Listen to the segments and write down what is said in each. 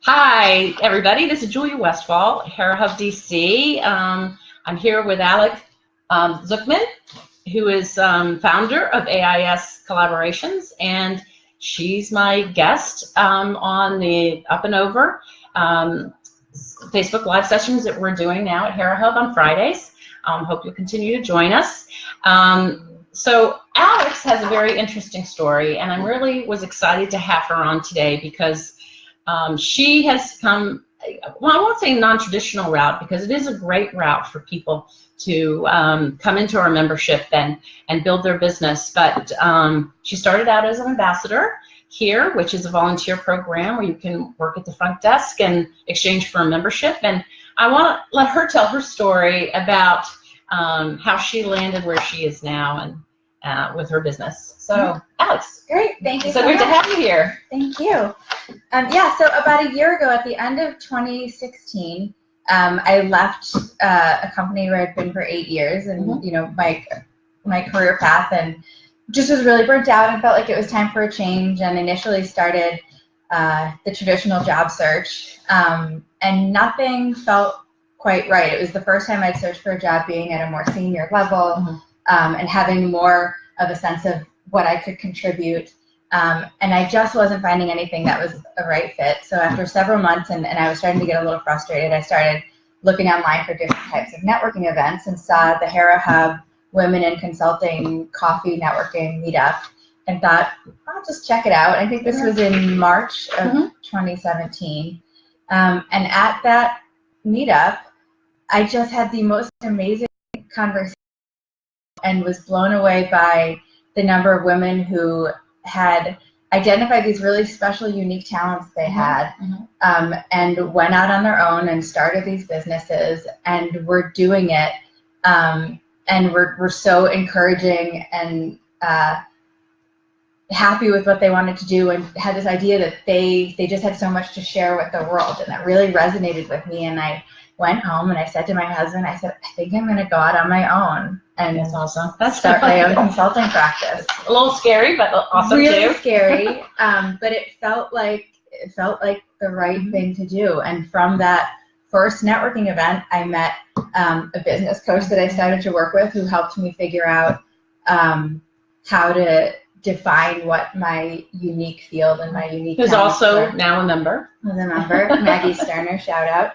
Hi, everybody. This is Julia Westfall, Hera Hub DC. I'm here with Alex Zuckman, who is founder of AIS Collaborations, and she's my guest on the Up and Over Facebook Live sessions that we're doing now at Hera Hub on Fridays. Hope you'll continue to join us. So Alex has a very interesting story, and I really was excited to have her on today because she has come, well, I won't say non-traditional route because it is a great route for people to come into our membership and build their business. But she started out as an ambassador here, which is a volunteer program where you can work at the front desk and exchange for a membership. And I want to let her tell her story about how she landed where she is now and with her business. So, Alex. Great, thank you so much. Great to have you here. Thank you. Yeah, so about a year ago, at the end of 2016, I left a company where I'd been for 8 years, and you know, my career path, and just was really burnt out and felt like it was time for a change. And initially started the traditional job search, and nothing felt quite right. It was the first time I'd searched for a job being at a more senior level, and having more of a sense of what I could contribute. And I just wasn't finding anything that was a right fit. So after several months, and I was starting to get a little frustrated, I started looking online for different types of networking events and saw the Hera Hub Women in Consulting Coffee Networking Meetup and thought, I'll just check it out. I think this was in March of 2017. And at that meetup, I just had the most amazing conversation and was blown away by the number of women who had identified these really special, unique talents they had, and went out on their own and started these businesses and were doing it, and were so encouraging and happy with what they wanted to do, and had this idea that they just had so much to share with the world, and that really resonated with me. And I went home and I said to my husband, I said, I think I'm going to go out on my own and That's awesome. start my own consulting practice. A little scary, but awesome really too. Scary, but it felt like the right thing to do. And from that first networking event, I met a business coach that I started to work with, who helped me figure out how to define what my unique field and my unique Who's also were. now a member. Who's a member, Maggie Sterner, shout out.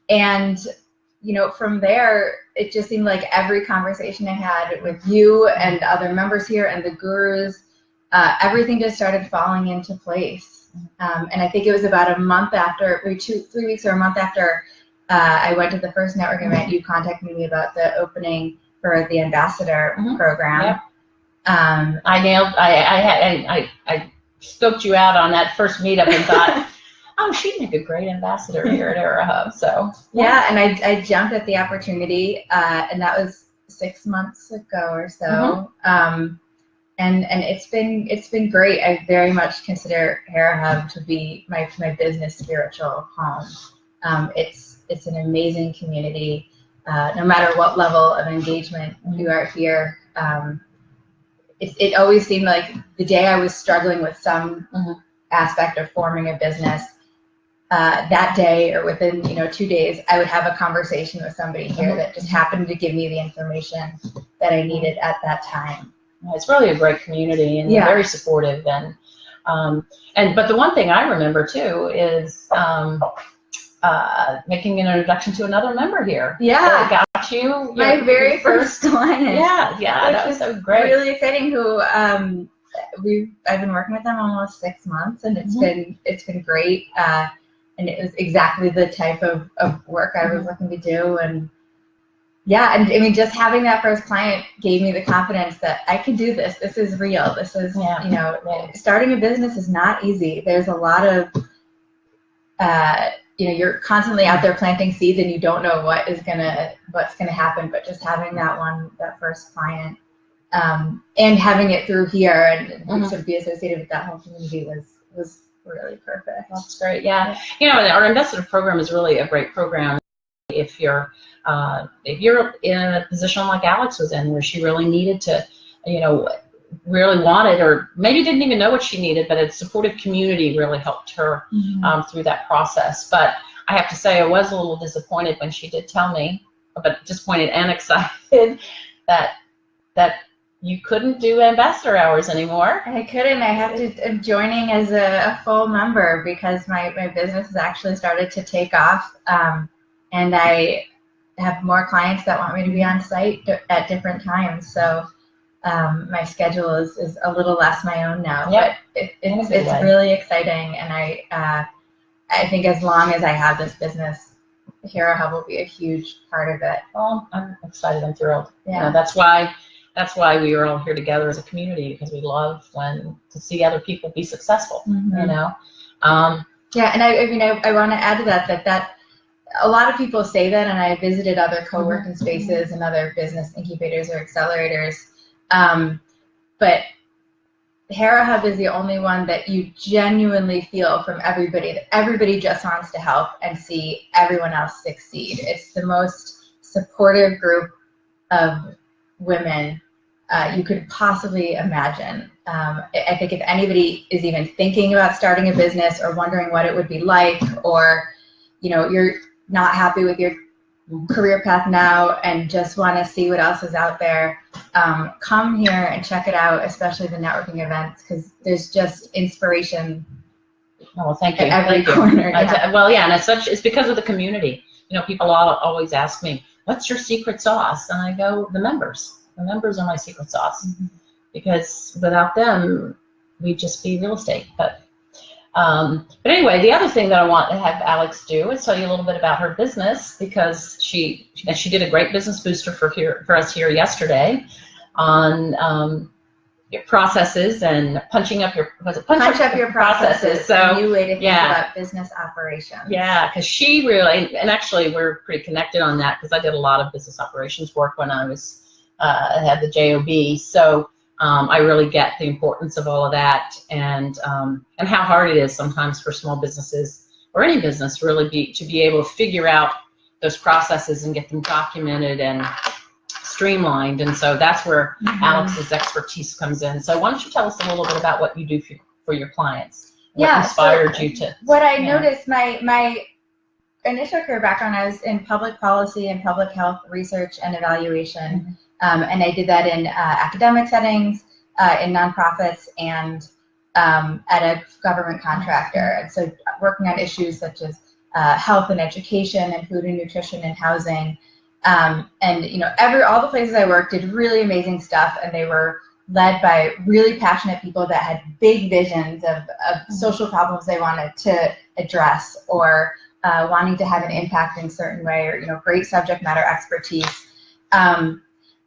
And you know, from there, it just seemed like every conversation I had with you and other members here and the gurus, everything just started falling into place. And I think it was about a month after, maybe 3 weeks or a month after I went to the first networking event, you contacted me about the opening for the ambassador program. Yep. I scoped you out on that first meetup and thought, oh, she'd make a great ambassador here at Hera Hub. So yeah, and I jumped at the opportunity, and that was 6 months ago or so. And it's been great. I very much consider Hera Hub to be my business spiritual home. It's an amazing community. No matter what level of engagement you are here, it always seemed like the day I was struggling with some aspect of forming a business, that day or within 2 days, I would have a conversation with somebody here that just happened to give me the information that I needed at that time. It's really a great community and very supportive. But the one thing I remember too is making an introduction to another member here. Yeah, that got you my very first client. Yeah, that was so great. Really exciting. Who I've been working with them almost 6 months, and it's been great. And it was exactly the type of work I was looking to do. And yeah, and I mean, just having that first client gave me the confidence that I can do this. This is real. This is, starting a business is not easy. There's a lot of, you're constantly out there planting seeds and you don't know what's gonna happen. But just having that first client, and having it through here and sort of be associated with that whole community was really perfect. That's great. Yeah. Our ambassador program is really a great program if you're in a position like Alex was in, where she really needed to, really wanted, or maybe didn't even know what she needed, but a supportive community really helped her through that process. But I have to say, I was a little disappointed when she did tell me, but disappointed and excited that you couldn't do ambassador hours anymore. I couldn't. I have to. I'm joining as a full member because my business has actually started to take off, and I have more clients that want me to be on site at different times. So my schedule is a little less my own now. Yep. But it's really exciting, and I think as long as I have this business, Hero Hub will be a huge part of it. Well, I'm excited. I'm thrilled. Yeah. You know, that's why we are all here together as a community, because we love to see other people be successful. You know. Yeah, and I want to add to that a lot of people say that, and I visited other co-working spaces and other business incubators or accelerators, but Hero Hub is the only one that you genuinely feel from everybody that everybody just wants to help and see everyone else succeed. It's the most supportive group of women you could possibly imagine. I think if anybody is even thinking about starting a business or wondering what it would be like, or you're not happy with your career path now and just want to see what else is out there, come here and check it out, especially the networking events, because there's just inspiration. Oh, thank you. At every corner. Yeah. Well, yeah, and it's because of the community. People always ask me, "What's your secret sauce?" And I go, "The members. The members are my secret sauce, because without them, we'd just be real estate." But anyway, the other thing that I want to have Alex do is tell you a little bit about her business, because she did a great business booster for us here yesterday on your processes and punch up your processes. So a new way to think about business operations. Yeah, because she really, and actually we're pretty connected on that, because I did a lot of business operations work when I was had the JOB. So I really get the importance of all of that, and how hard it is sometimes for small businesses or any business really to be able to figure out those processes and get them documented and streamlined. And so that's where Alex's expertise comes in. So why don't you tell us a little bit about what you do for your clients? What inspired you to? What I noticed, my initial career background, I was in public policy and public health research and evaluation. And I did that in academic settings, in nonprofits, and at a government contractor. And so working on issues such as health and education and food and nutrition and housing. And all the places I worked did really amazing stuff, and they were led by really passionate people that had big visions of social problems they wanted to address, or wanting to have an impact in a certain way, or great subject matter expertise.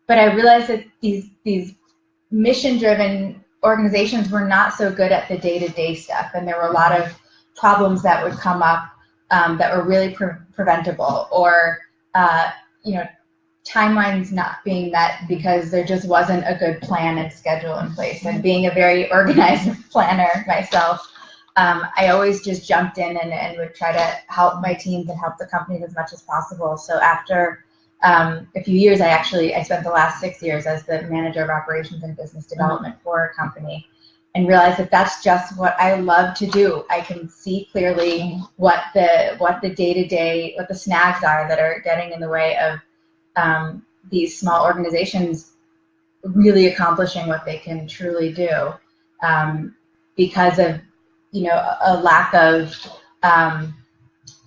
But I realized that these mission-driven organizations were not so good at the day-to-day stuff, and there were a lot of problems that would come up that were really preventable, or timelines not being met because there just wasn't a good plan and schedule in place. And being a very organized planner myself, I always just jumped in and would try to help my teams and help the companies as much as possible. So after a few years, I spent the last 6 years as the manager of operations and business development for a company, and realized that that's just what I love to do. I can see clearly what the day-to-day, what the snags are that are getting in the way of these small organizations really accomplishing what they can truly do, because of a lack of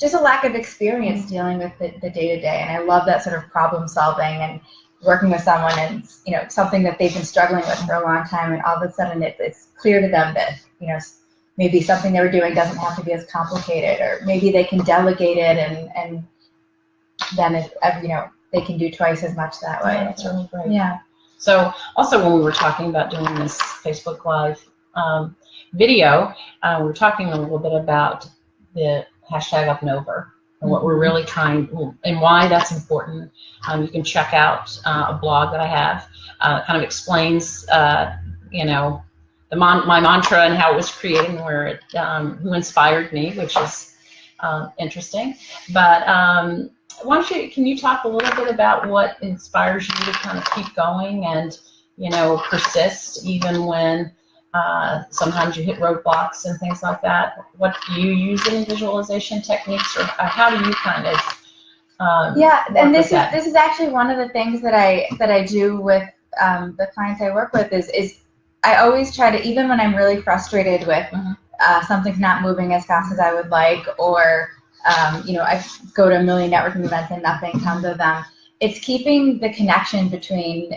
just a lack of experience dealing with the day-to-day. And I love that sort of problem solving and working with someone, and something that they've been struggling with for a long time, and all of a sudden it's clear to them that maybe something they were doing doesn't have to be as complicated, or maybe they can delegate it, and then they can do twice as much that way. Yeah, that's really great. Yeah. So also, when we were talking about doing this Facebook Live video, we were talking a little bit about the hashtag #UpNover and what we're really trying, and why that's important. You can check out a blog that I have, kind of explains, my mantra and how it was created, and where it, who inspired me, which is interesting. But can you talk a little bit about what inspires you to kind of keep going, and persist even when sometimes you hit roadblocks and things like that? What do you use in visualization techniques, or how do you kind of and this is actually one of the things that I do with the clients I work with is I always try to, even when I'm really frustrated with something's not moving as fast as I would like, or I go to a million networking events and nothing comes of them. It's keeping the connection between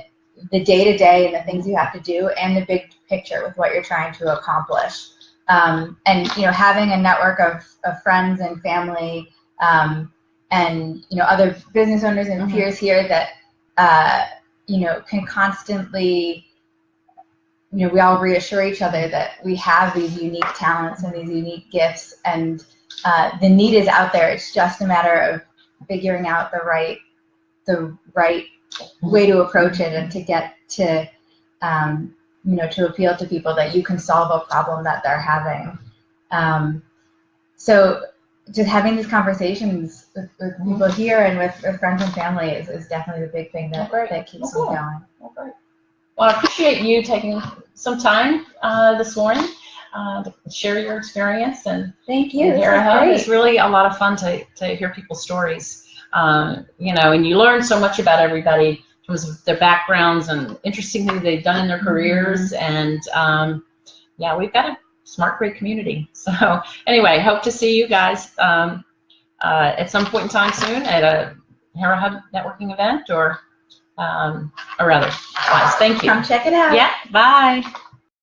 the day-to-day and the things you have to do and the big picture with what you're trying to accomplish. And having a network of friends and family and other business owners and peers here that can constantly, we all reassure each other that we have these unique talents and these unique gifts, and the need is out there. It's just a matter of figuring out the right way to approach it, and to get to to appeal to people that you can solve a problem that they're having. So just having these conversations with people here and with friends and family is definitely the big thing that keeps me going. Well, I appreciate you taking some time this morning to share your experience. And thank you. It's really a lot of fun to hear people's stories. And you learn so much about everybody in terms of their backgrounds and interesting things they've done in their careers. And we've got a smart, great community. So anyway, hope to see you guys at some point in time soon at a HeraHub networking event or otherwise. Thank you. Come check it out. Yeah, bye.